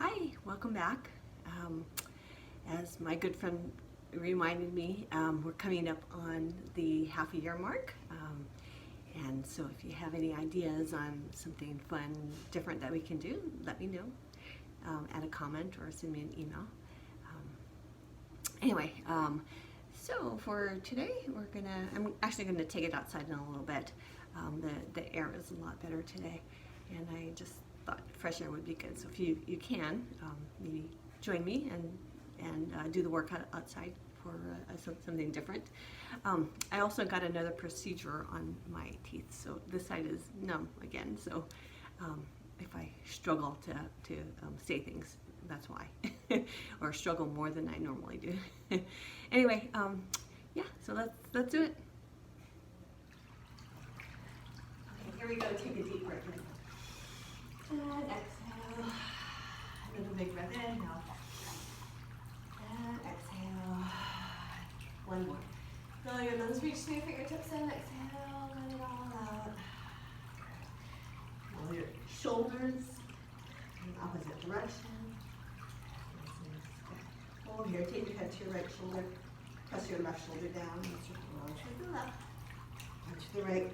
Hi, welcome back. As my good friend reminded me, we're coming up on the half a year mark. And so if you have any ideas on something fun, different that we can do, let me know. Add a comment or send me an email. So for today, I'm actually gonna take it outside in a little bit. The air is a lot better today, and I just thought fresh air would be good. So if you can, maybe join me and do the workout outside for something different. I also got another procedure on my teeth, so this side is numb again. So if I struggle to say things, that's why, or struggle more than I normally do. Anyway, yeah, so let's do it. Okay, here we go. Take a deep breath in. And exhale. Another big breath. Inhale. And exhale. One more. Fill your lungs, reach to your fingertips in. Exhale. Let it all out. Roll your shoulders in the opposite direction. Hold here. Take your head to your right shoulder. Press your left shoulder down. And circle around to the left. And to the right.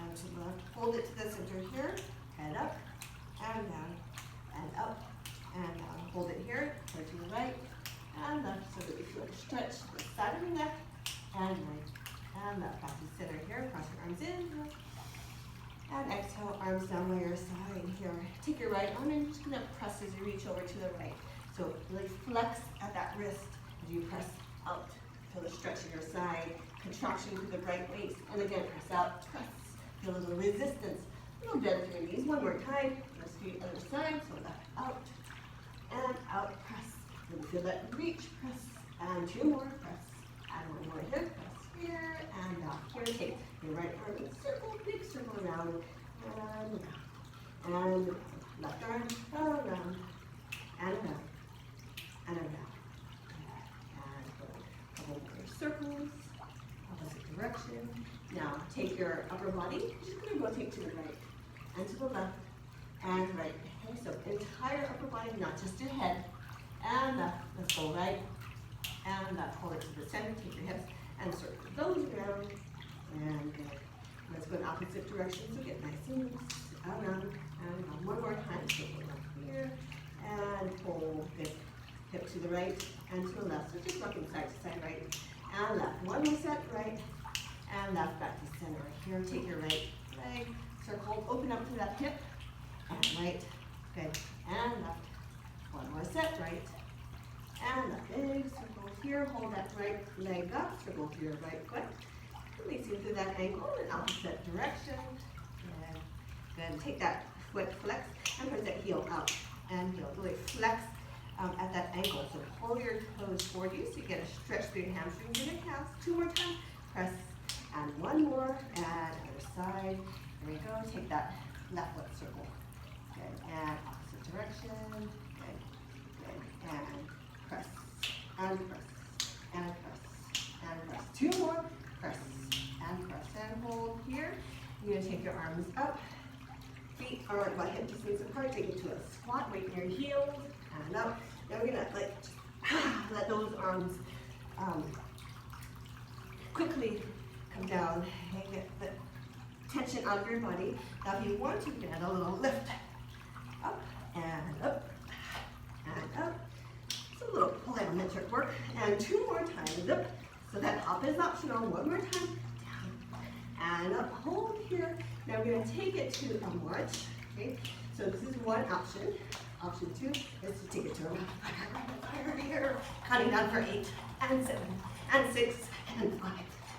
And to the left. Hold it to the center here. Head up. And down, and up, and down. Hold it here, go to the right, and left, so that you feel a stretch to the side of your neck, and right, and left. Back to center here, cross your arms in, and exhale, arms down by your side here. Take your right arm and you're just gonna press as you reach over to the right. So really flex at that wrist as you press out. Feel the stretch in your side, contraction to the right waist, and again, press out, press. Feel a little resistance. A little bend through your knees. One more time. Let's do the other side. So left out and out. Press. Then feel that reach. Press. And two more. Press. And one more here. Press here and out. Here. Take your right arm and circle. Big circle around and around. And around. Left arm around and around and around. And go a couple more circles. Opposite direction. Now take your upper body. Just going to rotate to the right. And to the left, and right. Okay, so entire upper body, not just your head. And left. Let's go right, and left. Hold it to the center. Take your hips and circle those around. And good. Let's go in opposite directions. So get nice and loose. Around, and around. One more time. So go up here, and hold. Good. Hip to the right, and to the left. So just rocking side to side, right, and left. One more set, right, and left. Back to center. Here, take your right leg. Circle, open up to that hip, and right, good, and left. One more set, right, and left. Big circle here, hold that right leg up, circle to your right foot, releasing through that ankle in opposite direction. Good. Then take that foot, flex, and press that heel out, and heel, really flex at that ankle. So pull your toes toward you, so you get a stretch through your hamstrings and your calves. Two more times, press, and one more, and other side. There we go. Take that left foot circle. Good. And opposite direction. Good. Good. And press. And press. And press. And press. Two more. Press. And press. And hold here. You're going to take your arms up. Feet are about hip distance apart. Take it to a squat. Weight in your heels. And up. Now we're going to let those arms quickly come down. And get the tension out of your body. Now if you want to, you can add a little lift. Up and up and up. It's a little plyometric work. And two more times up. So that up is optional. One more time. Down and up. Hold here. Now we're going to take it to a march. Okay. So this is one option. Option two is to take it to a rapid fire here. Counting down for 8 and 7 and 6 and 5.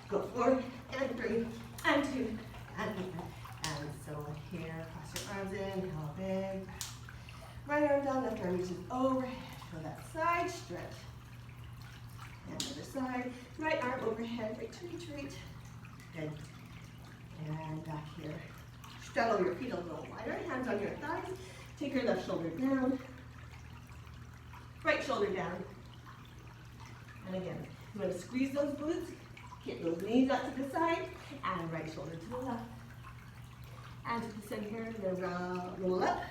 Go 4 and 3 and 2. And so here, cross your arms in, how big. Right arm down, left arm reaches overhead. Feel that side stretch. And other side, right arm overhead, reach. Good. And back here. Straddle your feet a little wider, hands on your thighs. Take your left shoulder down. Right shoulder down. And again, you want to squeeze those glutes. Get those knees out to the side, and right shoulder to the left. And to the center here, then roll up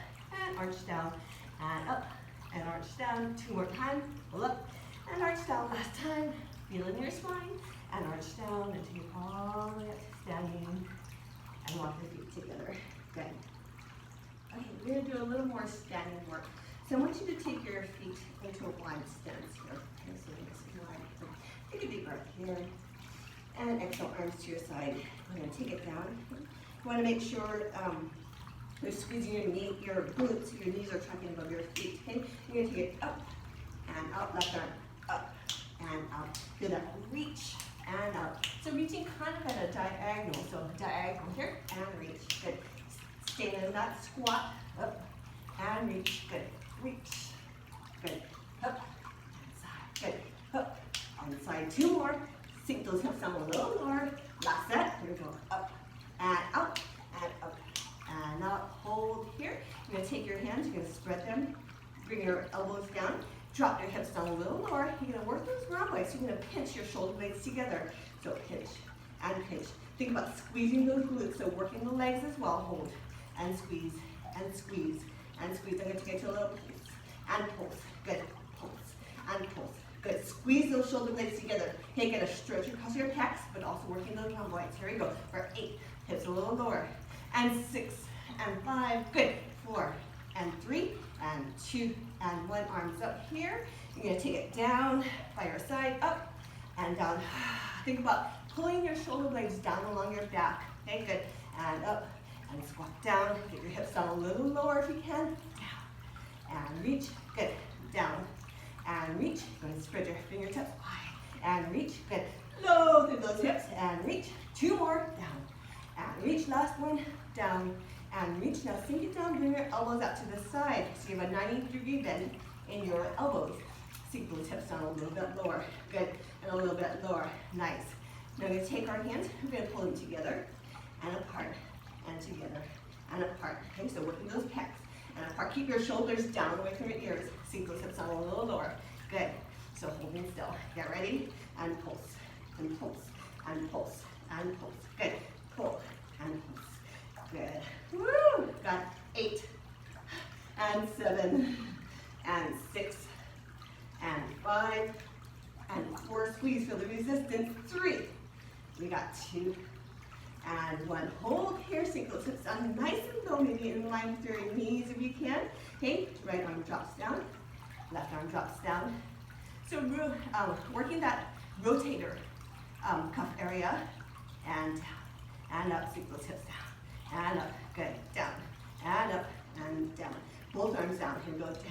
and arch down. and up, and arch down. 2 more times, pull up, and arch down. Last time, feel in your spine, and arch down, and take it all the way up to standing, and walk your feet together. Good. Okay, we're gonna do a little more standing work. So I want you to take your feet into a wide stance here. Okay, so this is wide. So take a deep breath here, and exhale, arms to your side. We're gonna take it down. You wanna make sure you're squeezing your glutes, your knees are tracking above your feet. Okay, you're gonna take it up and out, left arm up and out. Feel that reach and out. So reaching kind of at a diagonal. So diagonal here and reach. Good. Stay in that squat. Up and reach. Good. Reach. Good. Up and side. Good. Up and side. 2 more. Sink those hips down a little lower. Last set. Here we go. Up and out and up and out. Hold here. You're gonna take your hands. You're gonna spread them. Bring your elbows down. Drop your hips down a little lower. You're gonna work those rhomboids. You're gonna pinch your shoulder blades together. So pinch and pinch. Think about squeezing those glutes. So working the legs as well. Hold and squeeze and squeeze and squeeze. I'm gonna take it to a little pulse and pulse. Good. Pulse and pulse. Good. Squeeze those shoulder blades together. Hey, get a stretch across your pecs, but also working those rhomboids. Here we go. For 8. Hips a little lower. And 6 and 5. Good. 4 and 3 and 2 and 1. Arms up here. You're gonna take it down by your side, up and down. Think about pulling your shoulder blades down along your back. Okay, good. And up and squat down. Get your hips down a little lower if you can. Down and reach. Good. Down and reach. You're gonna spread your fingertips wide and reach. Good. Low through those hips and reach. 2 more. Down and reach. Last one. Down and reach. Now sink it down. Bring your elbows out to the side. So you have a 90-degree bend in your elbows. Sink those hips down a little bit lower. Good. And a little bit lower. Nice. Now we're going to take our hands. We're going to pull them together and apart and together and apart. Okay, so working those pecs and apart. Keep your shoulders down away from your ears. Sink those hips down a little lower. Good. So holding still. Get ready and pulse and pulse and pulse and pulse. Good. Pull and pulse. Good. Woo! Got 8 and 7 and 6 and 5 and 4. Squeeze. Feel the resistance. 3. We got 2 and 1. Hold here. Sink those hips down nice and low, maybe in line with your knees if you can. Okay. Right arm drops down. Left arm drops down. So working that rotator cuff area and up. Sink those hips down. And up, good, down, and up, and down. Both arms down, here we go, down,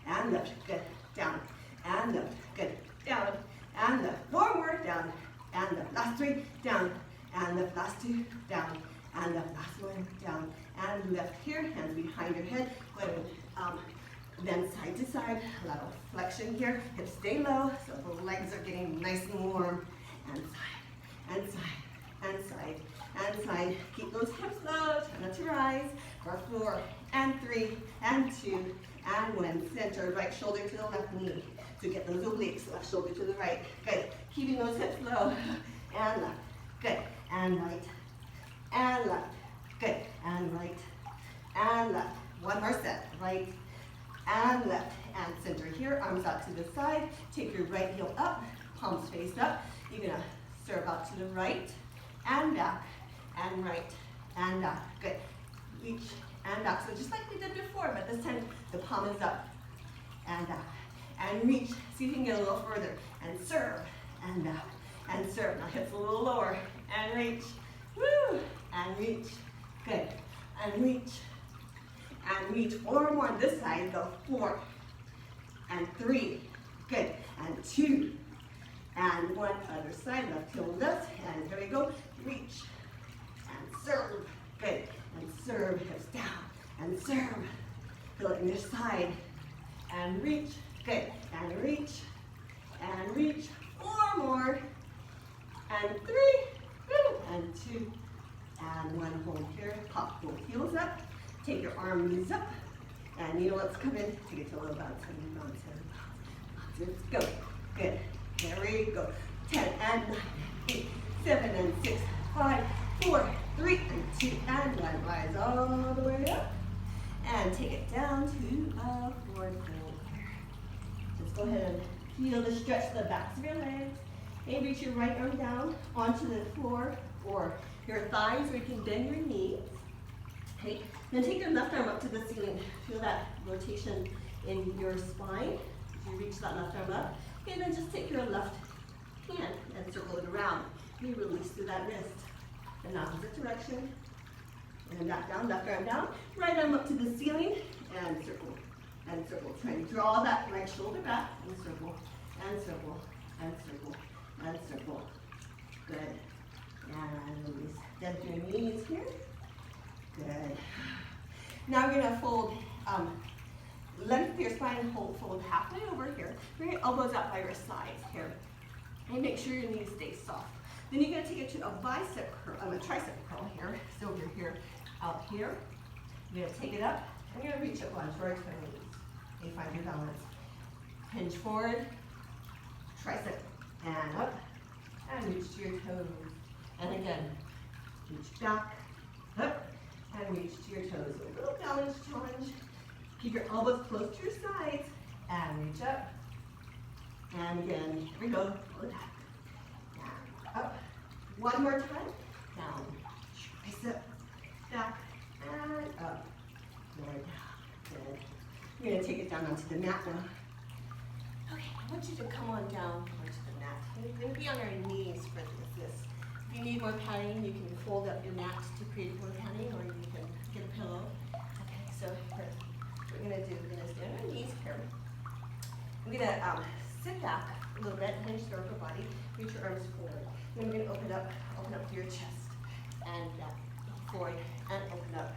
and up, good, down, and up, good, down, and up. 4 more, down, and up. Last 3, down, and up. Last 2, down, and up. Last 1, down, and left here. Hands behind your head. Go ahead and bend side to side. A lot of flexion here. Hips stay low, so the legs are getting nice and warm. And side, and side, and side. And side. Keep those hips low. Try not to rise. For 4 and 3 and 2 and 1. Center. Right shoulder to the left knee. To get those obliques. Left shoulder to the right. Good. Keeping those hips low. And left. Good. And right. And left. Good. And right. And left. 1 more set. Right. And left. And center here. Arms out to the side. Take your right heel up. Palms face up. You're going to serve out to the right. And back. And right, and up. Good. Reach and up. So just like we did before, but this time the palm is up. And up. And reach. See if you can get a little further. And serve. And up. And serve. Now hips a little lower. And reach. Woo! And reach. Good. And reach. And reach. 4 more on this side. Go 4. And 3. Good. And 2. And 1 other side. Left heel left. And here we go. Reach. Serve. Good. And serve. Hips down. And serve. Feel it in your side. And reach. Good. And reach. And reach. 4 more. And 3. Woo. And 2. And 1. Hold here. Pop both heels up. Take your arms up. And you know what's coming? Take it to a little bounce. And bounce. And bounce. Let's go. Good. There we go. 10 and 9 and 8, 7 and 6, 5, 4, 3 and 2 and 1. Rise all the way up and take it down to a Go ahead and feel the stretch to the backs of your legs. And reach your right arm down onto the floor or your thighs, or you can bend your knees. Okay, then take your left arm up to the ceiling. Feel that rotation in your spine as you reach that left arm up. And then just take your left hand and circle it around. You release through that wrist. In the opposite direction. And back down, left arm down. Right arm up to the ceiling and circle. And circle. Try and draw that right shoulder back and circle. And circle. And circle. And circle. Good. And release. Bend your knees here. Good. Now we're going to fold, length your spine and fold halfway over here. Bring your elbows out by your sides here. And make sure your knees stay soft. Then you're going to take it to a bicep curl, a tricep curl here. So you're here, out here. You're going to take it up. And you're going to reach up on towards your knees. Okay, find your balance. Hinge forward, tricep, and up. And reach to your toes. And again, reach back, up, and reach to your toes. A little balance challenge. Keep your elbows close to your sides, and reach up. And again, here we go. Pull it back. And up. One more time. Down. Tricep, back, and up. Good. Good. You're going to take it down onto the mat now. Okay, I want you to come on down onto the mat. You're going to be on your knees for this. If you need more padding, you can fold up your mat to create more padding, or you can get a pillow. Okay, so here, what we're going to do, we're going to stand on our knees here. I'm going to sit back a little bit, hinge your upper body, reach your arms forward. Then we're going to open up to your chest, and forward, and open up,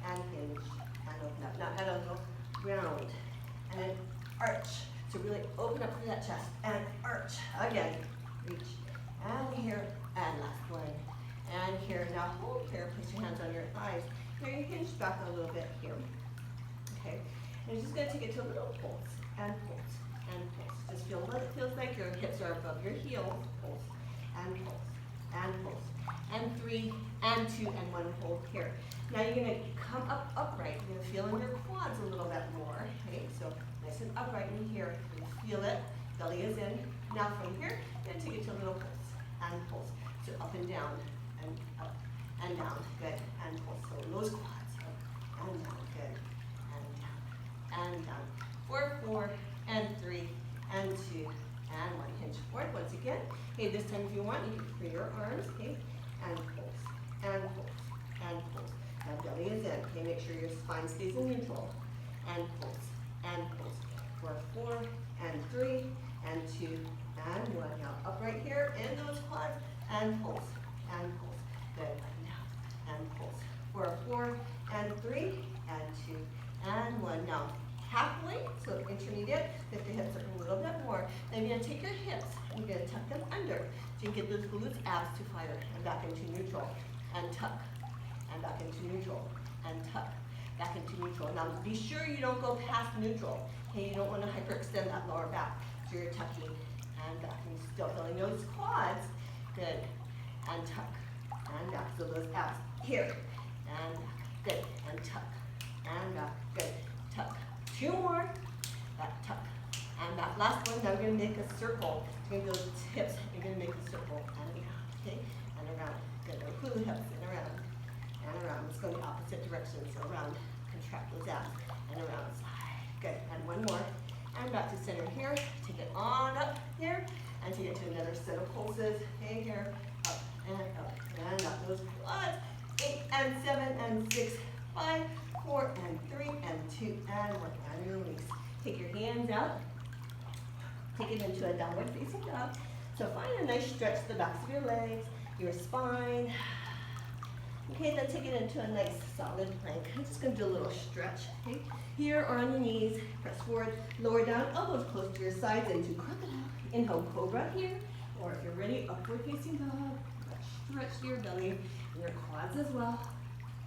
and hinge, and open up. Now add a little round, and an arch. So really open up through that chest, and arch. Again, reach, and here, and last one. And here, now hold here, place your hands on your thighs. Here you hinge back a little bit here. Okay, and you're just going to take it to a little pulse, and pulse, and pulse. Just feel what it feels like your hips are above your heels. Pulse, and pulse, and pulse. And 3, and 2, and 1 hold here. Now you're going to come up upright. You're going to feel in your quads a little bit more. Okay, so nice and upright in here. You feel it. Belly is in. Now from here, you're going to take it to a little pulse, and pulse. So up and down, and up, and down. Good, and pulse. So those quads, up, and down. Good, and down, and down. 4, 4, and 3, and 2, and 1. Hinge forward once again. Okay, this time if you want, you can free your arms. Okay, and pulse, and pulse, and pulse. Now belly is in. Okay, make sure your spine stays in neutral. And pulse, and pulse. 4, 4, and 3, and 2, and 1. Now upright here in those quads, and pulse, and pulse. Good, now, and pulse. 4, 4, and 3, and 2, and 1. Now halfway, so intermediate, lift the hips up a little bit more. Then you're going to take your hips and you're going to tuck them under. So you get those glutes, abs to fire, and back into neutral, and tuck, and back into neutral, and tuck, back into neutral. Now be sure you don't go past neutral. Okay, you don't want to hyperextend that lower back. So you're tucking and back, and still feeling those quads. Good, and tuck, and back. So those abs here, and back. Good, and tuck, and back. Good, tuck. 2 more, that tuck, and that last one. Now we're going to make a circle. You're going to go hips, you're going to make a circle, and around, okay, and around. Good, pull the hips, and around, and around. Let's go in the opposite direction, so around, contract those abs, and around, side. Good, and 1 more, and back to center here. Take it on up here, and take it to another set of pulses. Okay, here, up, and up. Those quads, 8, and 7, and 6, 5, 4, and 3, and 2, and 1, and release. Take your hands out. Take it into a downward facing dog. So find a nice stretch to the backs of your legs, your spine. Okay, then take it into a nice solid plank. I'm just going to do a little stretch. Okay, here or on your knees, press forward, lower down, elbows close to your sides into crocodile. Inhale, cobra here, or if you're ready, upward facing dog. Stretch your belly and your quads as well.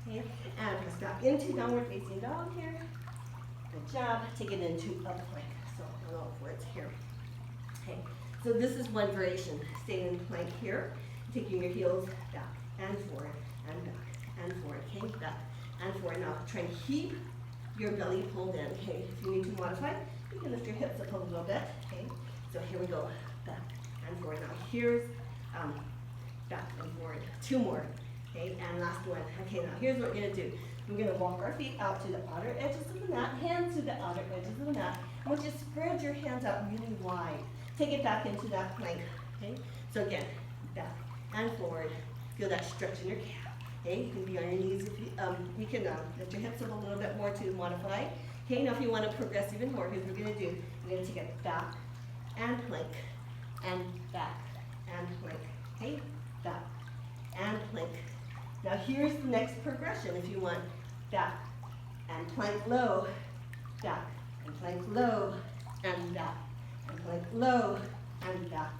Okay, and press back into downward facing dog here. Good job. Take it into a plank. So a little upwards here. Okay, so this is one variation. Stay in plank here, taking your heels back and forward and back and forward. Okay, back and forward. Now try and keep your belly pulled in. Okay, if you need to modify, you You can lift your hips up a little bit, okay? So here we go, back and forward. Now here's back and forward. 2 more, okay? And last one. Okay, now here's what we're gonna do. We're gonna walk our feet out to the outer edges of the mat, hands to the outer edges of the mat. I want you to spread your hands out really wide. Take it back into that plank, okay? So again, back and forward. Feel that stretch in your calf. Okay, you can be on your knees if you can lift your hips up a little bit more to modify. Okay, now if you want to progress even more, here's what we're going to do. We're going to take it back and plank, and back and plank. Okay, back and plank. Now here's the next progression if you want. Back and plank low, back and plank low, and back and plank low, and back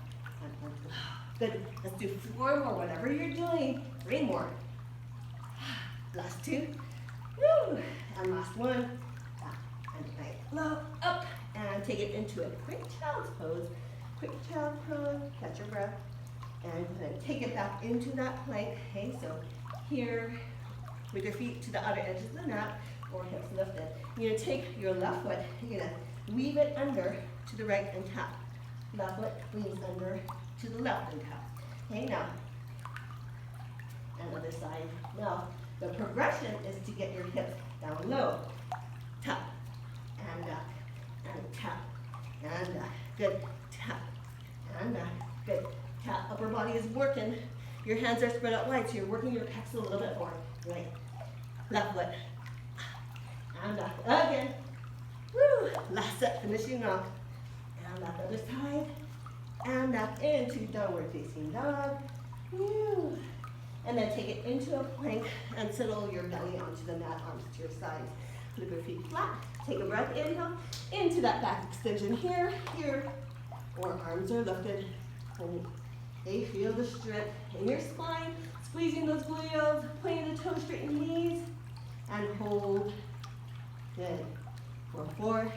and plank low. Good. Let's do 4 more, whatever you're doing. 3 more. Last 2. Woo! And last one. Back and plank low, up, and take it into a quick child's pose. Quick child pose. Catch your breath. And then take it back into that plank. Okay, so here, with your feet to the outer edges of the mat, or hips lifted. You're going to take your left foot, you're going to weave it under to the right and tap. Left foot weaves under to the left and tap. Okay, now, and other side. Now, the progression is to get your hips down low. Tap, and back, and tap, and back. Good, tap, and back. Good, tap. Upper body is working. Your hands are spread out wide, so you're working your pecs a little bit more. Right, left foot, and back. Again. Woo! Last set, finishing off. And back, other side. And back into downward facing dog. Woo. And then take it into a plank and settle your belly onto the mat, arms to your sides. Flip your feet flat. Take a breath, inhale, into that back extension here, or arms are lifted. Hold. Okay, feel the strength in your spine, squeezing those gluteals, pointing the toes, straighten knees, and hold. Good. 4,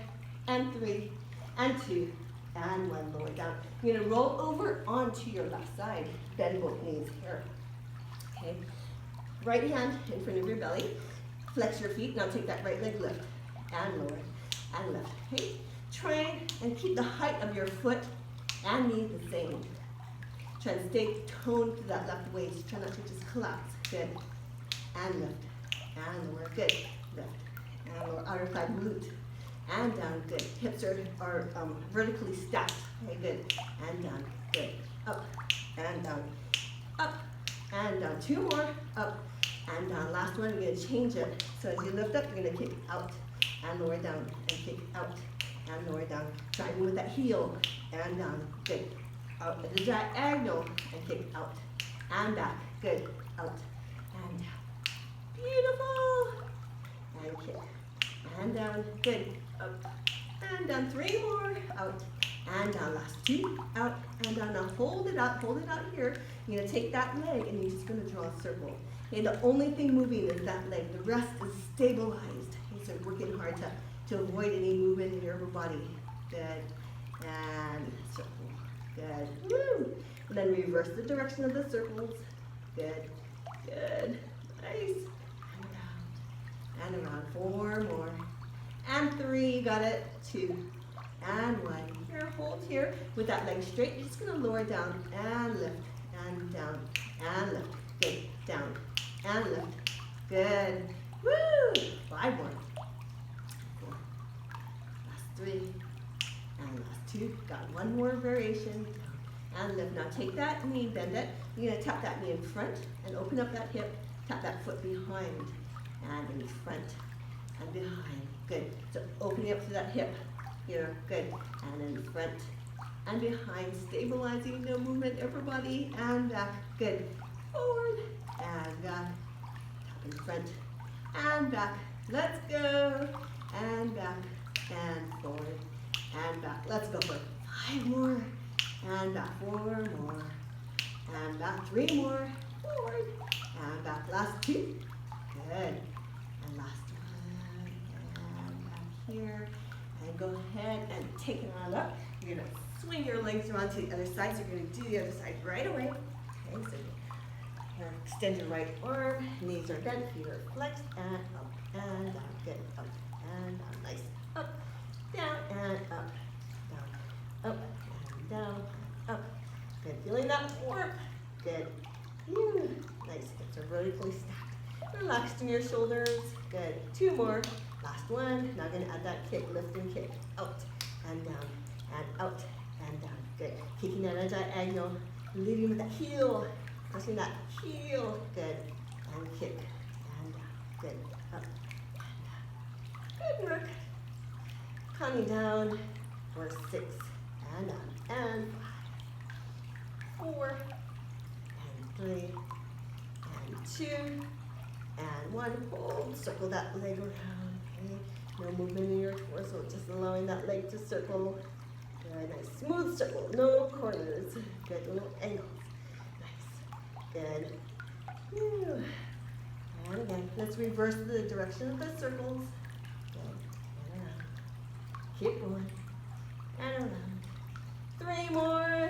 and 3, and 2, and 1. Lower down. You're going to roll over onto your left side. Bend both knees here. Okay. Right hand in front of your belly. Flex your feet. Now take that right leg lift. And lower. And lift. Okay. Try and keep the height of your foot and knee the same. Try and stay toned to that left waist. Try not to just collapse. Good. And lift. And lower. Good. Lift. And lower. Outer thigh glute. And down. Good. Hips are vertically stacked. Okay, good. And down. Good. Up. And down. Up. And down. 2 more. Up. And down. Last one. We're going to change it. So as you lift up, you're going to kick out. And lower down. And kick out. And lower down. Try and move that heel. And down. Good. Out at the diagonal. And kick out. And back. Good. Out. And down. Beautiful. And kick. And down. Good. Up. And down. 3 more. Out. And down. Last 2. Out. And down. Now hold it out. Hold it out here. You're going to take that leg and you're just going to draw a circle. Okay, the only thing moving is that leg. The rest is stabilized. Okay, so working hard to avoid any movement in your upper body. Good. And circle. Good. Woo! And then reverse the direction of the circles. Good. Good. Nice. And around. 4 more. And 3. Got it. 2. And 1. Here, hold here. With that leg straight, you're just going to lower down and lift. And down. And lift. Good. Down. And lift. Good. Woo! 5 more. 4. Last 3. And last 2. Got 1 more variation. And lift. Now take that knee, bend it. You're going to tap that knee in front and open up that hip. Tap that foot behind. And in front and behind. Good. So opening up to that hip. Here. Good. And in front and behind. Stabilizing, no movement, upper body and back. Good. Forward and back. Tap in front and back. Let's go. And back and forward and back. Let's go for 5 more. And back. 4 more. And back. 3 more. Forward and back. Last 2. Good. And last one. And back here. And go ahead and take it on up. You're going to swing your legs around to the other side. So you're going to do the other side right away. Okay, so here, extend your right arm. Knees are bent, feet are flexed, and up and down. Good. Up and down. Nice. Up, down, and up. Good. Nice. Hips are vertically stacked. Relaxed in your shoulders. Good. 2 more. Last one. Now I'm gonna add that kick. Lift and kick. Out and down and out and down. Good. Kicking at a diagonal. Leading with that heel. Pressing that heel. Good. And kick and down. Good. Up and down. Good work. Coming down for 6 and down and 5, 4 and 3 and 2 and 1. Hold. Circle that leg around. Okay. No movement in your torso, just allowing that leg to circle. Good. Nice smooth circle. No corners. Good. Little angles. Nice. Good. Whew. And again, let's reverse the direction of the circles. Good. And around. Keep going. And around. 3 more.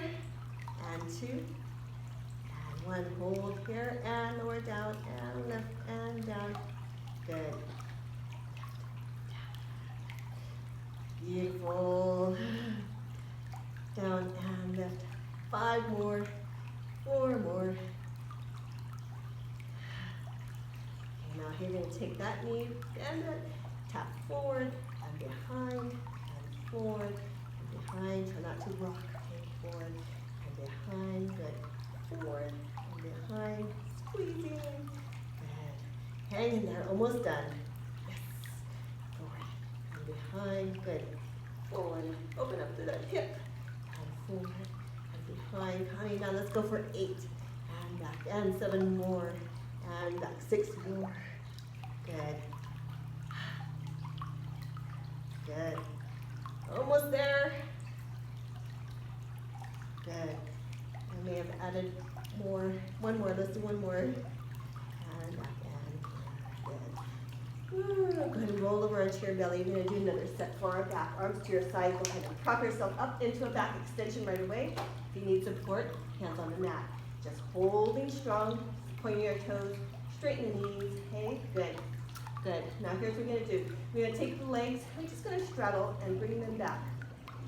And 2. And 1. Hold here and lower down and left and down. Good. Beautiful. Down and left. 5 more. 4 more. Okay, now here you're going to take that knee, bend it, tap forward and behind and forward and behind. Try not to rock. Okay, forward and behind. Good. Forward and behind. Squeezing. Good. Hang in there. Almost done. Yes. Forward and behind. Good. Forward. Open up to that hip. And forward and behind. Coming down. Let's go for 8. And back. And 7 more. And back. 6 more. Good. Good. Almost there. Good. I may have added more. 1 more. Let's do 1 more. And back and good. Go ahead and roll over onto your belly. You're going to do another set for our back. Arms to your side. Go ahead and prop yourself up into a back extension right away. If you need support, hands on the mat. Just holding strong, pointing your toes, straighten the knees. Hey, good. Good. Now here's what we're going to do. We're going to take the legs. We're just going to straddle and bring them back.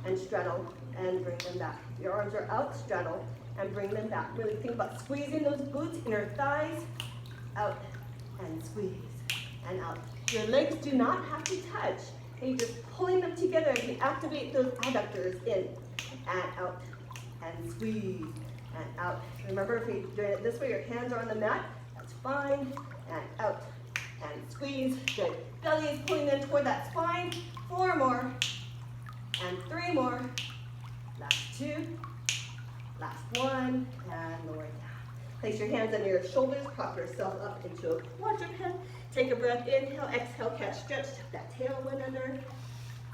And straddle and bring them back. Your arms are out, straddle and bring them back. Really think about squeezing those glutes, inner thighs, out and squeeze and out. Your legs do not have to touch. Okay, just pulling them together as you activate those adductors in and out and squeeze and out. Remember, if you're doing it this way, your hands are on the mat. That's fine. And out and squeeze. Good. Belly is pulling in toward that spine. 4 more. And 3 more. Last 2. Last 1. And lower down. Place your hands under your shoulders. Prop yourself up into a quadruped. Take a breath. Inhale. Exhale. Cat stretch. Tuck that tailbone under.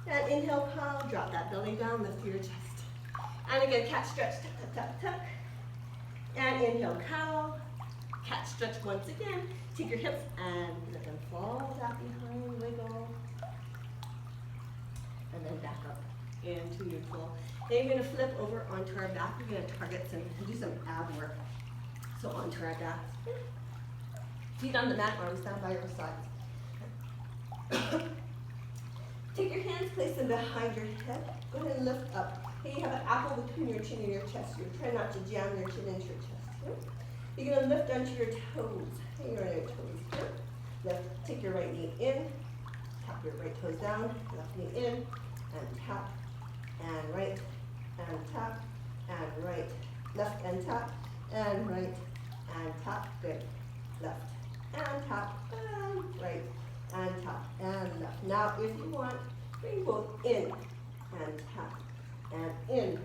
And inhale. Cow. Drop that belly down. Lift your chest. And again, cat stretch. Tuck, tuck, tuck, tuck. And inhale. Cow. Cat stretch once again. Take your hips and let them fall back behind, wiggle. And then back up into neutral. Then you're going to flip over onto our back. We're going to target do some ab work. So onto our back. Feet on the mat, arms down by your sides. Take your hands, place them behind your head. Go ahead and lift up. Hey, you have an apple between your chin and your chest. You're trying not to jam your chin into your chest. Here. You're going to lift onto your toes. Hey, you're on your toes here. Lift, take your right knee in. Tap your right toes down. Left knee in. And tap. And right. And tap. And right. Left and tap. And right. And tap. Good. Left. And tap. And right. And tap. And left. Now, if you want, bring both in. And tap. And in.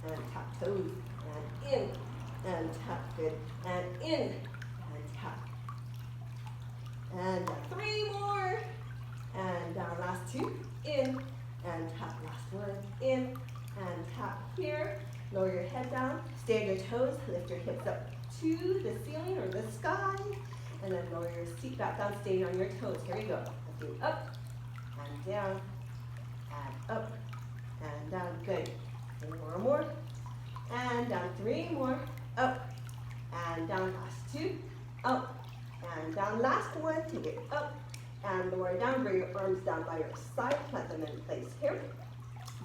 And tap toes. And in. And tap. Good. And in. And tap. And down. 3 more. And down. Last 2. In. And tap. Last 1. In. And tap here. Lower your head down. Stay on your toes. Lift your hips up to the ceiling or the sky. And then lower your seat back down. Staying on your toes. Here we go. Lifting up. And down. And up. And down. Good. 4 more. And down. 3 more. Up. And down. Last 2. Up. And down. Last 1. Take it up. And lower down. Bring your arms down by your side. Plant them in place here.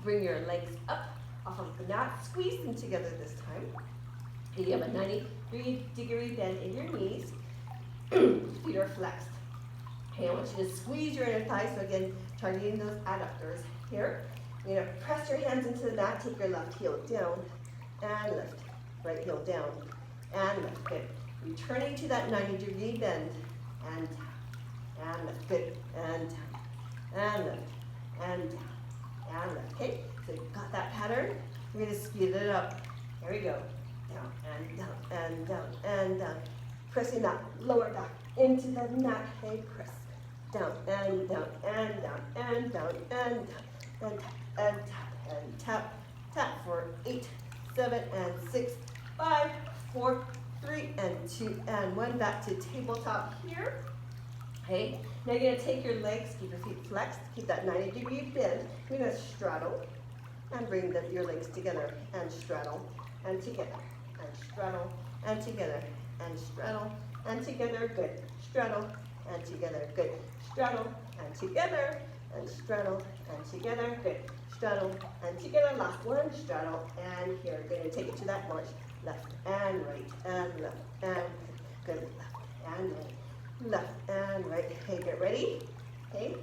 Bring your legs up off of the mat. Squeeze them together this time. You have a 90-degree bend in your knees. Feet are flexed. Okay, I want you to squeeze your inner thighs, so again, targeting those adductors here. You're going to press your hands into the mat, take your left heel down, and lift. Right heel down, and lift. Good. Returning to that 90-degree bend, and down, and lift. Good. And down, and lift, and down, and lift. Okay, so you've got that pattern. We're going to speed it up. Here we go. Down, and down, and down, and down. Pressing that lower back into the mat. Hey, press. Down, and down, and down, and down, and down, and tap, and tap, tap for 8, 7, and 6, 5, 4, 3, and 2, and 1. Back to tabletop here. Okay, now you're going to take your legs, keep your feet flexed, keep that 90-degree bend. You're going to straddle and bring your legs together and straddle and together and straddle and together and straddle and together. Good. Straddle and together. Good. Straddle and together and straddle and together. Good. Straddle and together. Last one. Straddle and here. Going to take it to that march. Left and right and left and good. Left and right. Left and right. Okay, get ready. Okay.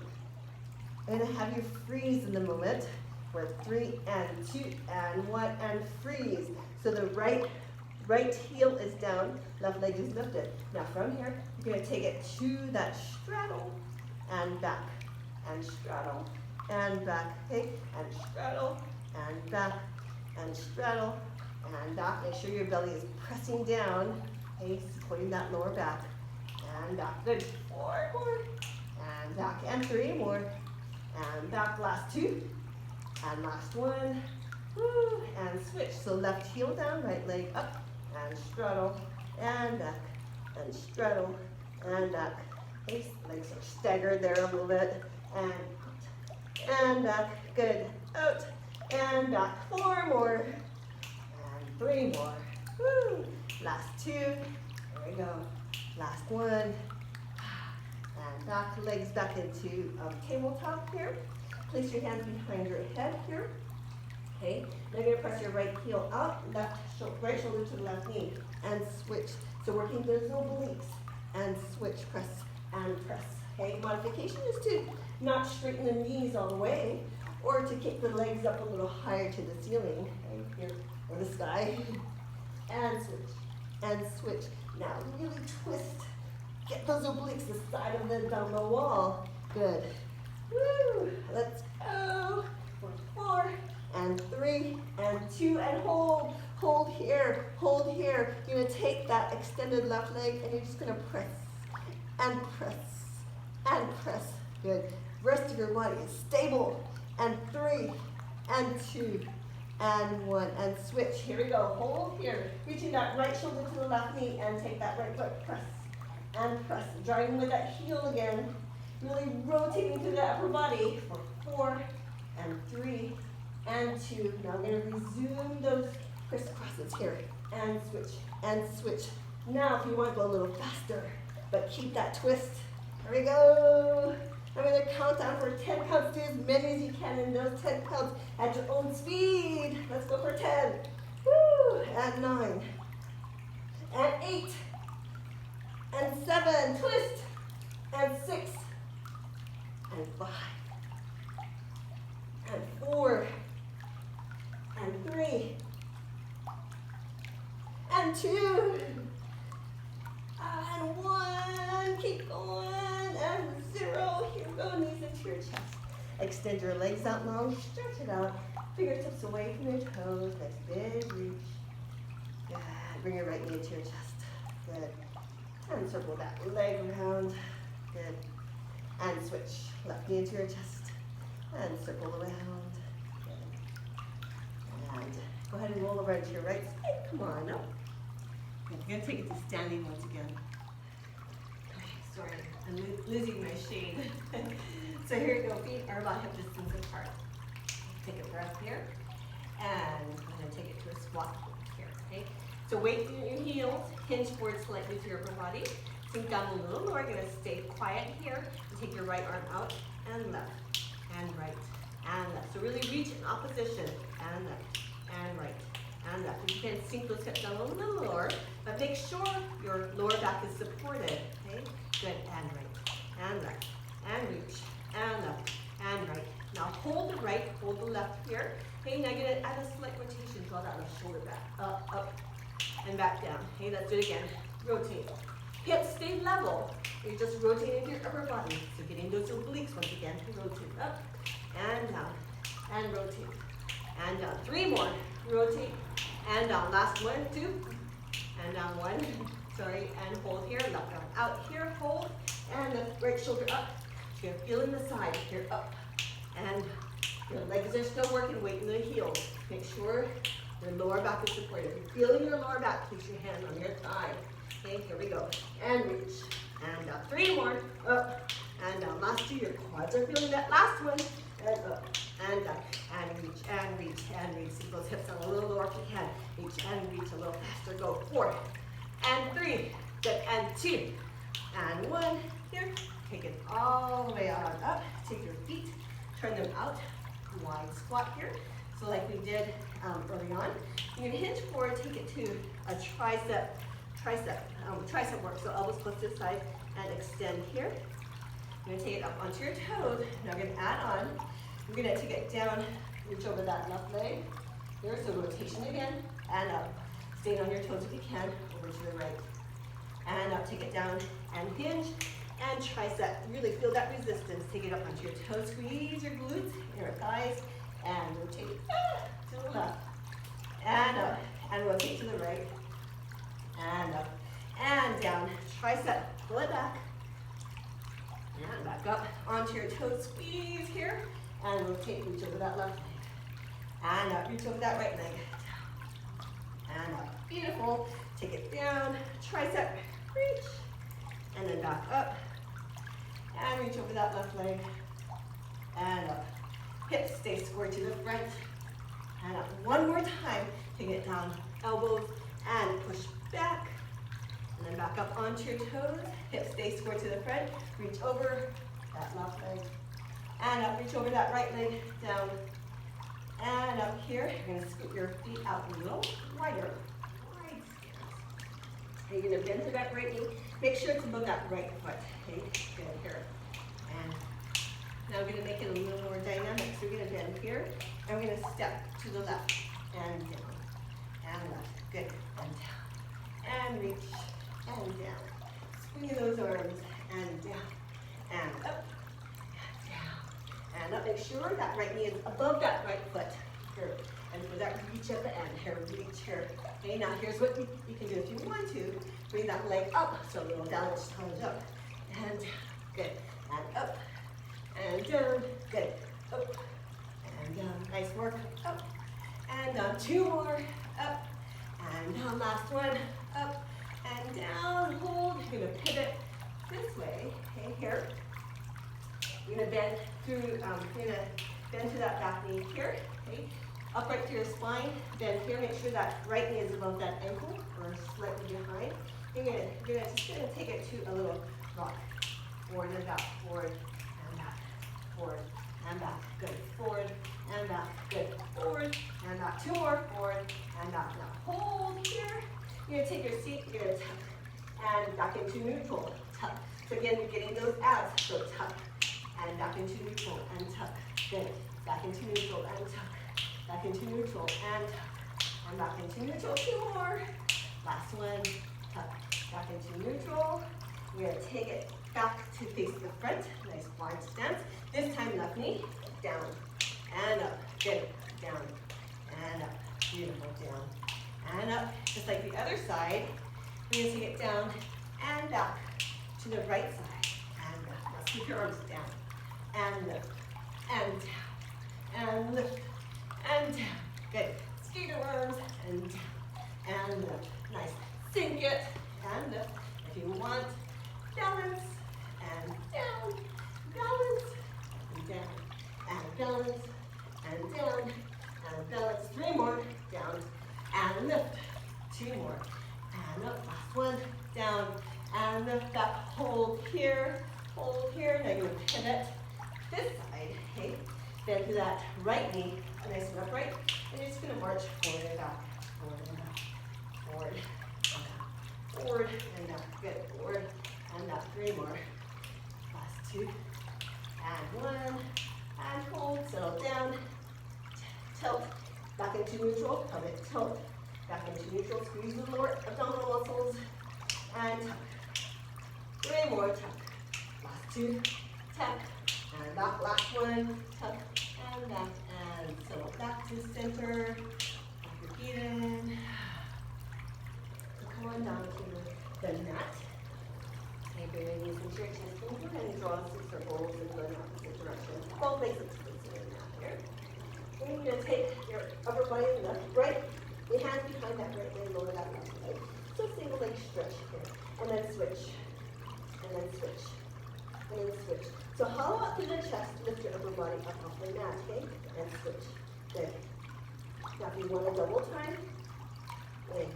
You're going to have you freeze in the moment. We're 3 and 2 and 1 and freeze. So the right heel is down, left leg is lifted. Now from here, you're going to take it to that straddle and back and straddle and back. Okay, and straddle and back and straddle and back. Make sure your belly is pressing down. Okay, supporting that lower back and back. Good. 4 more and back and 3 more and back. Last 2. And last one, woo, and switch. So left heel down, right leg up, and straddle, and back, and straddle, and back. Okay, legs are staggered there a little bit, and back, good, out, and back. 4 more, and 3 more, woo. Last 2, there we go. Last one, and back, legs back into tabletop here. Place your hands behind your head here. Okay, now you're going to press your right heel out, right shoulder to the left knee, and switch. So working those obliques, and switch, press, and press. Okay, modification is to not straighten the knees all the way, or to kick the legs up a little higher to the ceiling, okay, here, or the sky, and switch, and switch. Now really twist, get those obliques the side of the dumbbell wall. Good. Woo! Let's go. 4 and 3 and 2 and hold. Hold here. Hold here. You're going to take that extended left leg and you're just going to press and press and press. Good. Rest of your body is stable. And 3 and 2 and 1 and switch. Here we go. Hold here. Reaching that right shoulder to the left knee and take that right foot. Press and press. Driving with that heel again. Really rotating through the upper body for 4 and 3 and 2. Now I'm going to resume those crisscrosses here and switch and switch. Now if you want to go a little faster, but keep that twist. Here we go. I'm going to count down for 10 counts. Do as many as you can in those 10 counts at your own speed. Let's go for 10. Woo! And 9 and 8 and 7. Twist and 6. And 5, and 4, and 3, and 2, and 1. Keep going, and 0. Here we go, knees into your chest. Extend your legs out long, stretch it out. Fingertips away from your toes. Nice big reach. Good. Bring your right knee into your chest. Good. And circle that leg around. Good. And switch. Left knee into your chest. And circle around. And go ahead and roll over to your right side. Come on up. Good. You're going to take it to standing once again. Okay, sorry, I'm losing my shade. So here you go. Feet are about hip distance apart. Take a breath here. And go ahead and take it to a squat here. Okay? So weight in your heels. Hinge forward slightly to your upper body. Sink down a little lower. You're going to stay quiet here. Take your right arm out and left and right and left. So really reach in opposition and left and right and up. You can sink those hips down a little lower, but make sure your lower back is supported, okay? Good, and right, and left, and reach, and up, and right. Now hold the right, hold the left here. Okay, now you're gonna add a slight rotation, draw that left shoulder back, up, and back down. Okay, let's do it again. Rotate. Hips stay level. You're just rotating your upper body. So getting those obliques once again. Rotate up, and down, and rotate, and down. 3 more. Rotate, and down. Last 1, 2, and down 1. Sorry, and hold here. Left arm out here, hold, and the right shoulder up. You're feeling the side here, up, and your legs are still working, weight in the heels. Make sure your lower back is supported. If you're feeling your lower back, place your hand on your thigh. Okay, here we go. And reach, and down. 3 more, up, and down. Last 2, your quads are feeling that last one, and up, and down, and reach, and reach, and reach. See those hips down a little lower if you can. Reach and reach a little faster. Go 4, and 3, good, and 2, and 1. Here, take it all the way on up. Take your feet, turn them out. Wide squat here. So like we did early on. You're gonna hinge forward, take it to a tricep work. So elbows close to the side and extend here. You're gonna take it up onto your toes. Now we're gonna add on. We're gonna take it down, reach over that left leg. Here, so rotation again, and up. Staying on your toes if you can, over to the right. And up, take it down and hinge. And tricep, really feel that resistance. Take it up onto your toes, squeeze your glutes, your thighs, and rotate to the left. And up, and rotate to the right. And up, and down. Tricep, pull it back. And back up onto your toes, squeeze here. And rotate, reach over that left leg. And up, reach over that right leg. Down. And up, beautiful. Take it down, tricep, reach. And then back up, and reach over that left leg, and up. Hips stay square to the front, and up. 1 more time, take it down, elbows, and push back, and then back up onto your toes. Hips stay square to the front, reach over that left leg, and up, reach over that right leg, down, and up here. You're gonna scoot your feet out a little wider. You're going to bend to that right knee. Make sure it's above that right foot. Okay, good here. And now we're going to make it a little more dynamic. So we're going to bend here, and we're going to step to the left and down, and left. Good, and down, and reach, and down. Swing those arms, and down, and up, and down, and up. Make sure that right knee is above that right foot. Here. And for that reach at the end, here, reach here. Okay, now here's what you can do if you want to. Bring that leg up, so a little downward challenge up. And down, good. And up, and down, good. Up, and down, nice work. Up, and down, 2 more. Up, and down, last one. Up, and down, hold. You're gonna pivot this way, okay, here. You're gonna bend through, you're gonna bend to that back knee here, okay. Upright to your spine, bend here, make sure that right knee is above that ankle or slightly behind. You're just gonna take it to a little rock. Forward and back, forward and back, forward and back. Good, forward and back, good, forward and back. 2 more, forward and back. Now hold here. You're gonna take your seat, you're gonna tuck and back into neutral, tuck. So again, you're getting those abs, so tuck and back into neutral and tuck. Good, back into neutral and tuck. Back into neutral and tuck, and back into neutral. 2 more. Last one, tuck, back into neutral. We're gonna take it back to face the front. Nice wide stance. This time left knee, down and up. Good, down and up. Beautiful, down and up. Just like the other side, we're gonna take it down and back to the right side and back. Now sweep your arms down and lift and down and lift. And down. Good. Skeet your arms and down and lift. Nice. Sink it and lift. If you want, balance and down, balance and down, and balance and down, and balance. 3 more. Down and lift. 2 more. And up. Last one. Down and lift. Back. Hold here. Hold here. Now you're going to pivot this side. Okay. Bend to that right knee. Nice and upright, and you're just going to march forward and back, forward and up, forward and up, forward and up. Good, forward and up. 3 more. Last 2, and 1, and hold, settle down, tilt, back into neutral, come in, tilt, back into neutral, squeeze the lower abdominal muscles, and tuck. 3 more, tuck. Last 2, tuck, and back, last 1, tuck, and back, and settle back to center, back your feet in. So come on down to the mat. Okay, bring your knees into your chest over and draw 6 circles in the opposite direction. Both legs up to the center mat here. And you're going to take your upper body left, right, your hands behind that right leg, lower that left leg. So single leg stretch here, and then switch, and then switch, and then switch. So hollow out through the chest, lift your upper body up off the mat, okay, and switch. Good. Now if you want a double time, in,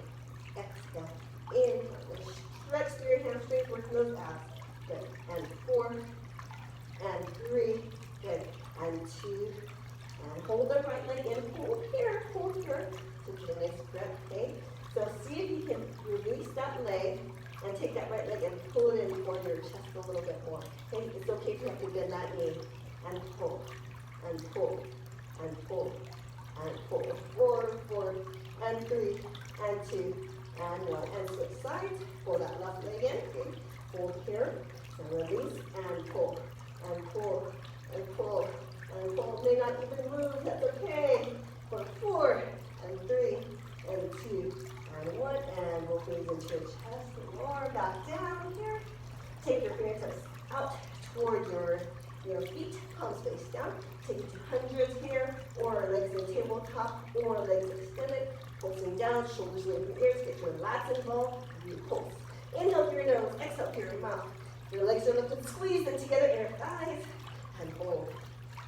exhale, in, stretch through your hamstrings, work those abs. Good. And 4, and 3, good. And 2, and hold the right leg in, hold here, to get a nice breath, okay? So see if you can release that leg and take that right leg and pull it in toward your chest a little bit more. Okay? It's okay if you have to bend that knee and pull, and pull, and pull, and pull. Forward, and 3, and 2, and 1. And switch sides, pull that left leg in, okay? Hold here, and release, and pull, and pull, and pull, and pull. May not even move, that's okay. For 4, and 3, and 2, and 1, and we'll breathe into your chest and more. Back down here. Take your fingertips out toward your feet, palms face down. Take it to hundreds here, or legs in tabletop, or legs extended. Pulsing down, shoulders away from ears. Get your lats involved. You pulse. Inhale through your nose, exhale through your mouth. Your legs are lifted, squeeze them together, inner thighs, and hold.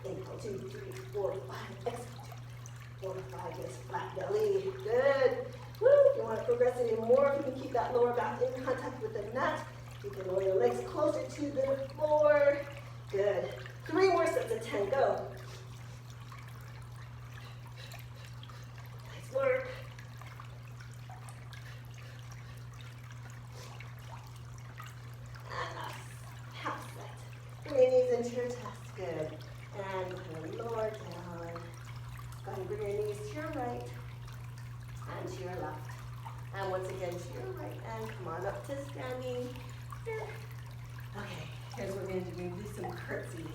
Inhale, 2, 3, 4, 5, exhale. 4 to 5, yes, flat belly, good. Woo, if you want to progress any more, if you can keep that lower back in contact with the mat, you can lower your legs closer to the floor, good. 3 more sets of 10, go. Nice work. And a half set. Bring your knees into your chest, good. And kind of lower down. Go ahead and bring your knees to your right and to your left. And once again to your right, and come on up to standing. Here. Okay, here's what we're going to do. Do some curtsies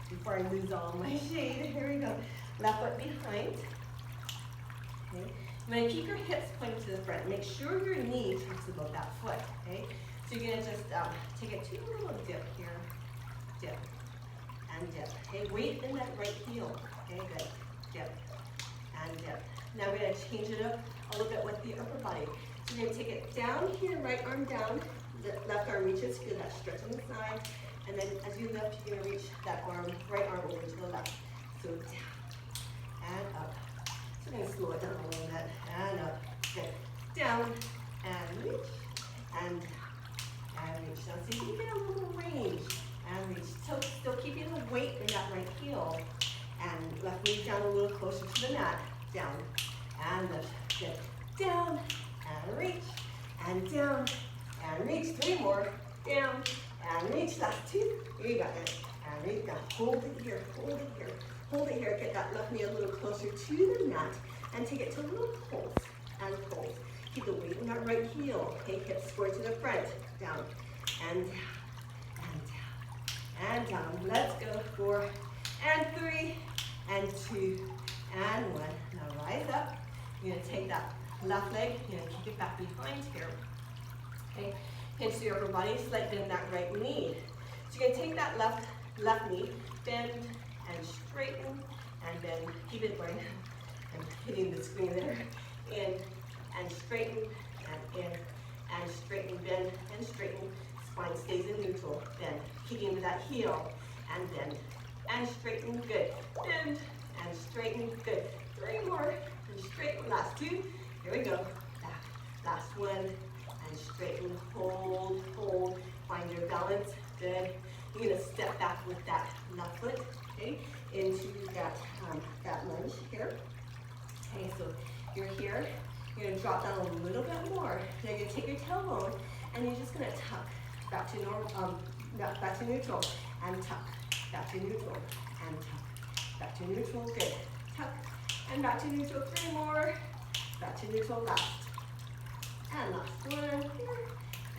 before I lose all my shade. Here we go. Left foot behind. Okay. I'm going to keep your hips pointed to the front. Make sure your knee talks about that foot. Okay. So you're going to just take it to a little dip here. Dip. And dip. Okay. Weight in that right heel. Okay. Good. Dip. And dip. Now we're going to change it up a little bit with the upper body. So you're going to take it down here, right arm down, the left arm reaches, feel that stretch on the side, and then as you lift, you're going to reach that arm, right arm over to the left. So down and up. So we're going to slow it down a little bit, and up, good. Down, and reach, and reach. Now see if you can get a little range, and reach. Still keeping the weight in that right heel, and left knee down a little closer to the mat. Down and lift, good. Down and reach, and down and reach. 3 more. Down and reach. Last 2. You got it. And reach. Now hold it here. Hold it here. Hold it here. Get that left knee a little closer to the mat, and take it to a little pulse and pulse. Keep the weight in that right heel. Okay, hips square to the front. Down and down and down and down. Let's go. 4 and 3 and 2. And 1. Now rise up. You're going to take that left leg, you're going to kick it back behind here. Okay, hinge to your upper body, slight bend that right knee. So you're going to take that left knee, bend and straighten, and then keep it going. I'm hitting the screen there. In and straighten, and in and straighten, bend and straighten. Spine stays in neutral. Then kicking into that heel, and bend and straighten. Good. Bend and straighten. Good. 3 more. And straighten. Last 2. Here we go. Back. Last 1. And straighten. Hold. Hold. Find your balance. Good. You're going to step back with that left foot. Okay. Into that lunge here. Okay. So you're here. You're gonna drop down a little bit more. Now you're gonna take your tailbone and you're just gonna tuck back to normal, back to neutral, and tuck, back to neutral, and tuck, back to neutral, good. Tuck, and back to neutral, 3 more, back to neutral, last. And last one, here,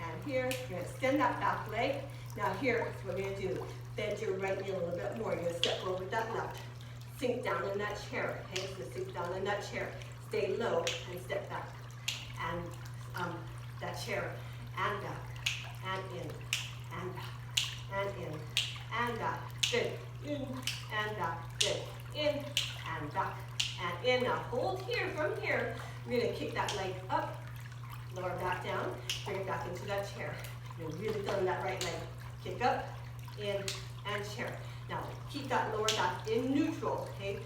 and here. You're gonna extend that back leg. Now here, what we're gonna do, bend your right knee a little bit more. You're gonna step over that left. Sink down in that chair, okay? So sink down in that chair. Stay low and step back. And that chair, and back, and in, and back, and in, and back. Good. In, and back. Good. In, and back, and in. Now hold here, from here. We're gonna kick that leg up, lower back down, bring it back into that chair. You're really feeling that right leg. Kick up, in, and chair. Now, keep that lower back in neutral, okay?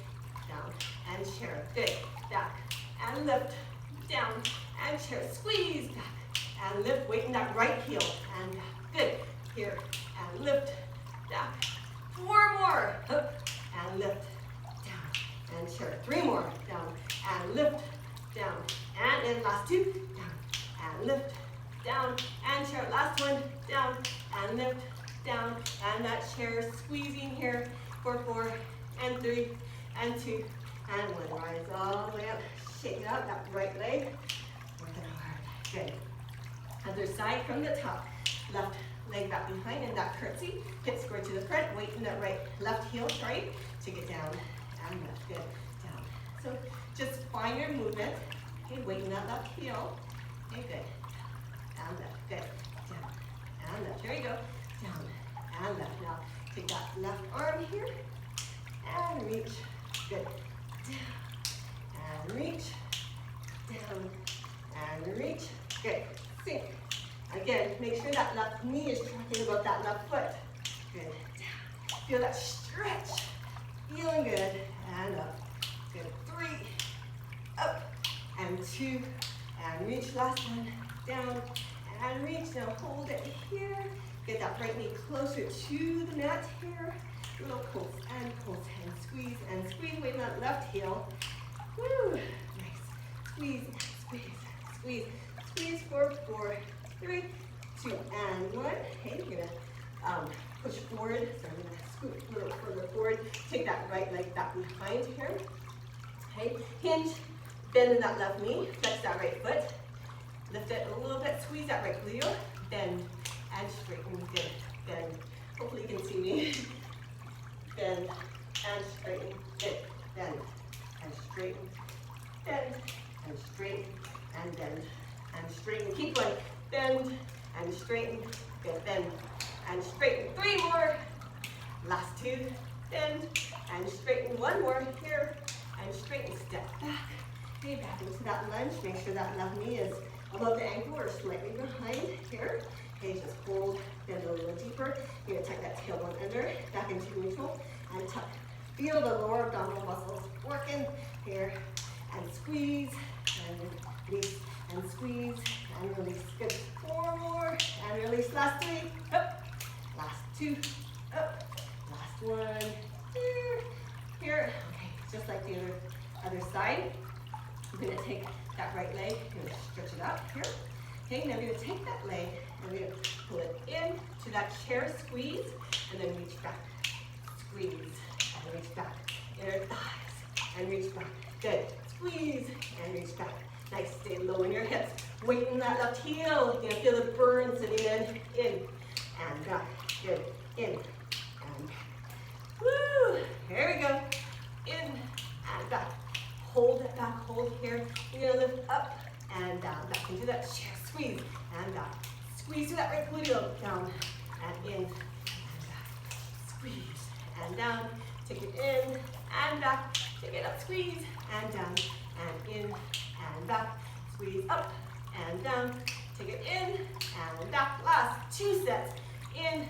Down, and chair. Good. Back, and lift, down, and chair. Squeeze, back, and lift. Weight in that right heel, and back. Good. Here, and lift, back. 4 more. Up, and lift, down, and chair. 3 more. Down, and lift, down, and in. Last 2. Down, and lift, down, and chair. Last one. Down, and lift, down, and that chair squeezing here for 4, and 3, and 2, and 1. Rise all the way up. Shake it out, that right leg. Work it hard. Good. Other side from the top. Left leg back behind in that curtsy. Hip square to the front. Weight in that left heel, sorry. Take it down and lift. Good. Down. So just find your movement. Okay, weight in that left heel. Okay, good. And lift. Good. Down and lift. There you go. Down and left. Now take that left arm here and reach. Good. Down and reach. Down and reach. Good. Sink. Again, make sure that left knee is tracking above that left foot. Good. Down. Feel that stretch. Feeling good. And up. Good. 3. Up. And 2. And reach. Last one. Down. And reach. Now hold it here. Get that right knee closer to the mat here. Little pulse and squeeze and squeeze. Weight in that left heel. Woo! Nice. Squeeze and squeeze, squeeze, squeeze for 4, 3, 2, and 1. Okay, you're gonna push forward. So I'm gonna scoot a little further forward. Take that right leg back behind here. Okay, hinge, bend in that left knee. Flex that right foot. Lift it a little bit. Squeeze that right glute. Bend. And straighten, good, bend. Hopefully you can see me. Bend and straighten, good, bend and straighten, bend and straighten, and bend and straighten. Keep going, bend and straighten, good, bend and straighten. 3 more. Last 2, bend and straighten. 1 more here, and straighten, step back. Okay, back into that lunge. Make sure that left knee is above the ankle or slightly behind here. Okay, just hold, bend a little deeper. You're gonna tuck that tailbone under, back into neutral, and tuck. Feel the lower abdominal muscles working here, and squeeze, and release, and squeeze, and release. Good. 4 more, and release. Last 3, up. Last 2, up. Last 1, here. Okay, just like the other side. I'm gonna take that right leg, I'm gonna stretch it out here. Okay, now we're gonna take that leg and we're gonna pull it in to that chair, squeeze, and then reach back. Squeeze, and reach back. Inner thighs, and reach back. Good. Squeeze, and reach back. Nice, stay low in your hips. Weight in that left heel. You're gonna feel the burn sitting in, and back. Good, in, and back. Woo, here we go. In, and back. Hold it back, hold here. You're gonna lift up and down, back into that chair. Squeeze and back. Squeeze to that right glute, down and in and back. Squeeze and down. Take it in and back. Take it up, squeeze and down and in and back. Squeeze up and down. Take it in and back. Last 2 sets. In.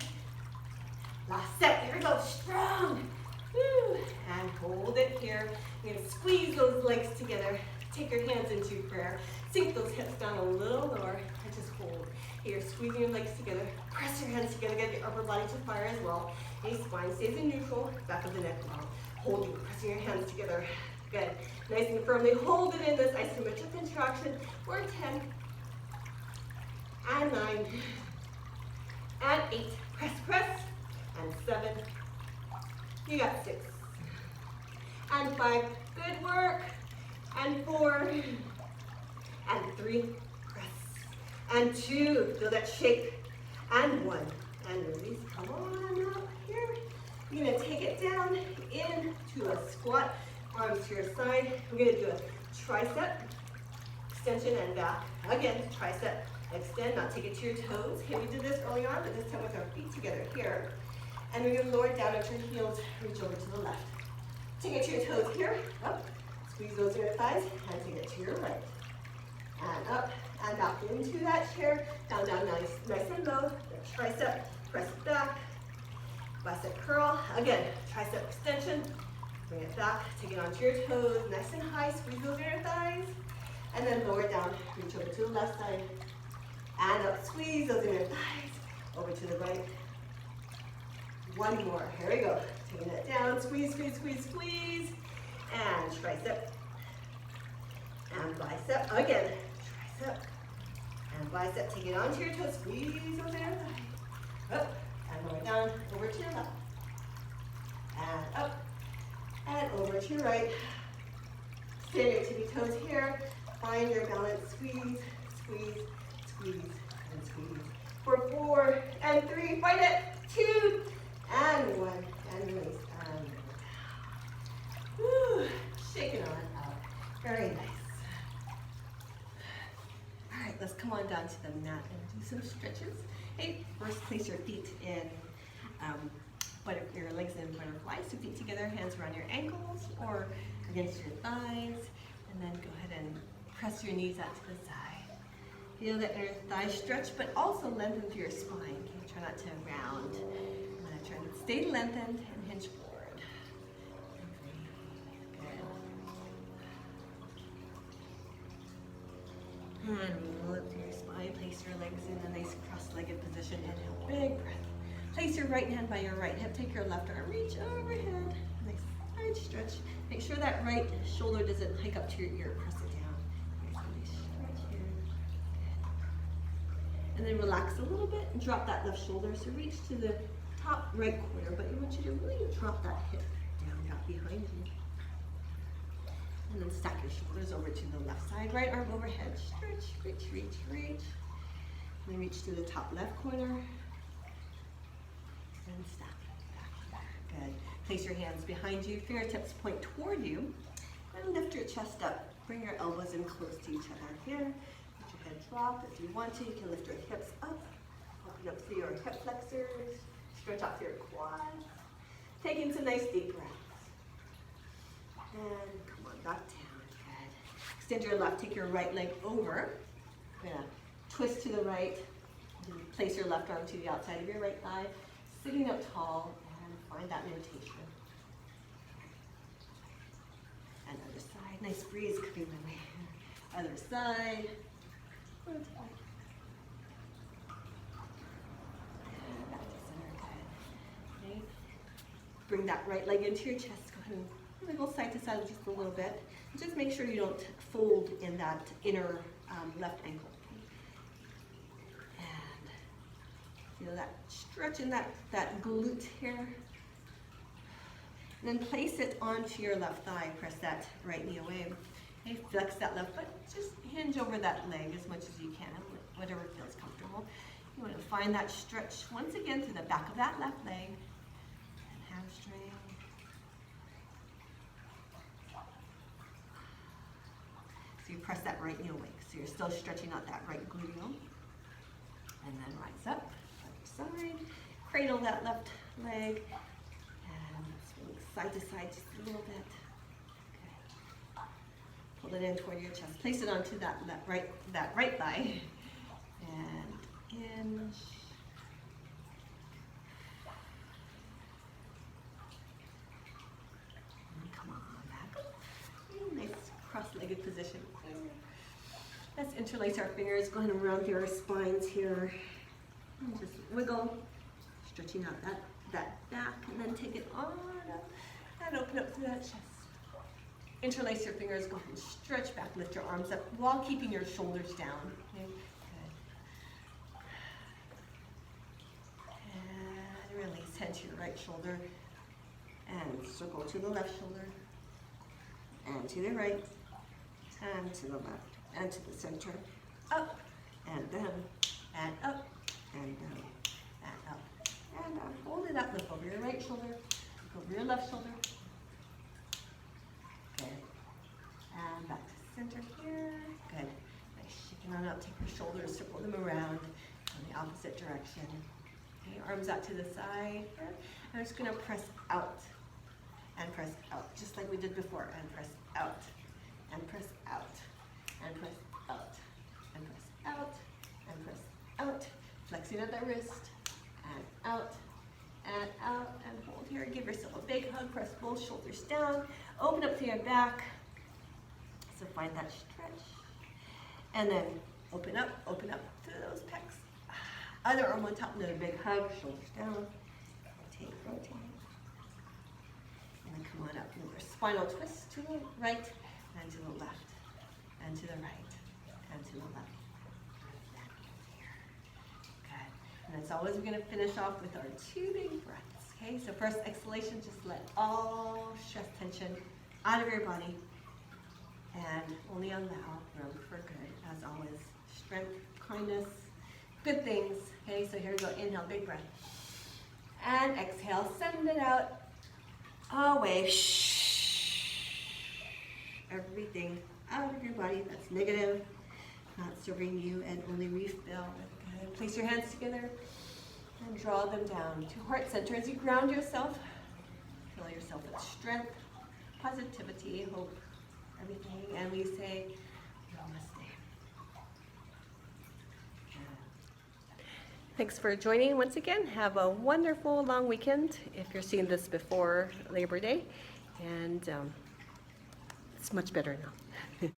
Last set. Here we go. Strong. Woo. And hold it here. You're going to squeeze those legs together. Take your hands into prayer. Sink those hips down a little lower and just hold. Here, squeezing your legs together. Press your hands together. Get your upper body to fire as well. Okay, spine stays in neutral. Back of the neck long. Holding, pressing your hands together. Good. Nice and firmly hold it in this isometric contraction for 10, and 9, and 8. Press, press, and 7. You got 6, and 5. Good work. And 4, and 3. Press, and 2. Feel that shake. And 1, and release. Come on up here. You're gonna take it down into a squat. Arms to your side. We're going to do a tricep extension and back. Again, tricep extend, not take it to your toes. Here we did this early on, but this time with our feet together here. And we're going to lower it down at your heels, reach over to the left. Take it to your toes here, up. Squeeze those inner thighs, and take it to your right. And up, and back into that chair. Down, down, nice and low. Tricep, press it back. Bicep curl. Again, tricep extension. Bring it back, take it onto your toes, nice and high, squeeze those inner thighs, and then lower down, reach over to the left side, and up, squeeze those inner thighs, over to the right. One more, here we go, taking it down, squeeze, squeeze, squeeze, squeeze, and tricep, and bicep, again, tricep, and bicep, take it onto your toes, squeeze those inner thighs, up, and lower down, over to your left, and up, and over to your right. Stand your tippy toes here. Find your balance. Squeeze, squeeze, squeeze, and squeeze. For 4 and 3. Find it. 2 and 1. And release. And woo. Shake it on out. Very nice. All right, let's come on down to the mat and do some stretches. Hey, first place your feet in your legs in butterfly, so feet together, hands around your ankles or against your thighs, and then go ahead and press your knees out to the side. Feel the inner thigh stretch, but also lengthen through your spine. Okay, try not to round. I'm going to try to stay lengthened and hinge forward. Good. And lift your spine, place your legs in a nice cross-legged position. Inhale, big breath. Place your right hand by your right hip. Take your left arm, reach overhead. Nice side stretch. Make sure that right shoulder doesn't hike up to your ear. Press it down. Nice stretch here. Good. And then relax a little bit and drop that left shoulder. So reach to the top right corner, but I want you to really drop that hip down, back behind you. And then stack your shoulders over to the left side. Right arm overhead. Stretch, reach, reach, reach. And then reach to the top left corner. And stop. Back here. Good. Place your hands behind you, fingertips point toward you, and lift your chest up. Bring your elbows in close to each other here. Let your head drop. If you want to, you can lift your hips up. Open up through your hip flexors. Stretch out through your quads. Taking some nice deep breaths. And come on, back down. Good. Extend your left, take your right leg over. You're gonna twist to the right. And place your left arm to the outside of your right thigh. Sitting up tall, and find that notation. And other side, nice breeze coming my way. Other side. And back to center, good. Okay. Bring that right leg into your chest. Go ahead and wiggle side to side just a little bit. And just make sure you don't fold in that inner left ankle. Feel that stretch in that glute here. And then place it onto your left thigh. Press that right knee away. Okay, flex that left foot. Just hinge over that leg as much as you can, whatever feels comfortable. You want to find that stretch once again to the back of that left leg. And hamstring. So you press that right knee away. So you're still stretching out that right gluteal. And then rise up. Side, cradle that left leg, and swing side to side just a little bit. Okay. Pull it in toward your chest. Place it onto that right thigh, and hinge. And come on back up. Nice cross-legged position. Let's interlace our fingers. Go ahead and round through our spines here. And just wiggle, stretching out that back, and then take it on up and open up through that chest. Interlace your fingers, go ahead and stretch back, lift your arms up while keeping your shoulders down. Okay? Good. And release, head to your right shoulder. And circle to the left shoulder. And to the right. And to the left. And to the center. Up. And down. And up. And down. And up. And down. Hold it up. Look over your right shoulder. Look over your left shoulder. Good. And back to center here. Good. Nice. Shaking on up. Take your shoulders, circle them around in the opposite direction. Okay, arms out to the side here. I'm just going to press out. And press out. Just like we did before. And press out. And press out. And press out. And press out. And press out. Flexing at the wrist. And out. And out. And hold here. Give yourself a big hug. Press both shoulders down. Open up to your back. So find that stretch. And then open up to those pecs. Other arm on top, another big hug, shoulders down. Rotate, rotate. And then come on up. Another spinal twist to the right and to the left. And to the right. And to the left. Good. And as always, we're going to finish off with our 2 big breaths. Okay, so first exhalation, just let all stress tension out of your body. And only allow room for good, as always. Strength, kindness, good things. Okay, so here we go. Inhale, big breath. And exhale, send it out. Away. Everything out of your body that's negative, not serving you, and only refill. Good. Place your hands together and draw them down to heart center as you ground yourself. Fill yourself with strength, positivity, hope, everything, and we say namaste. Thanks for joining once again. Have a wonderful long weekend if you're seeing this before Labor Day, and it's much better now.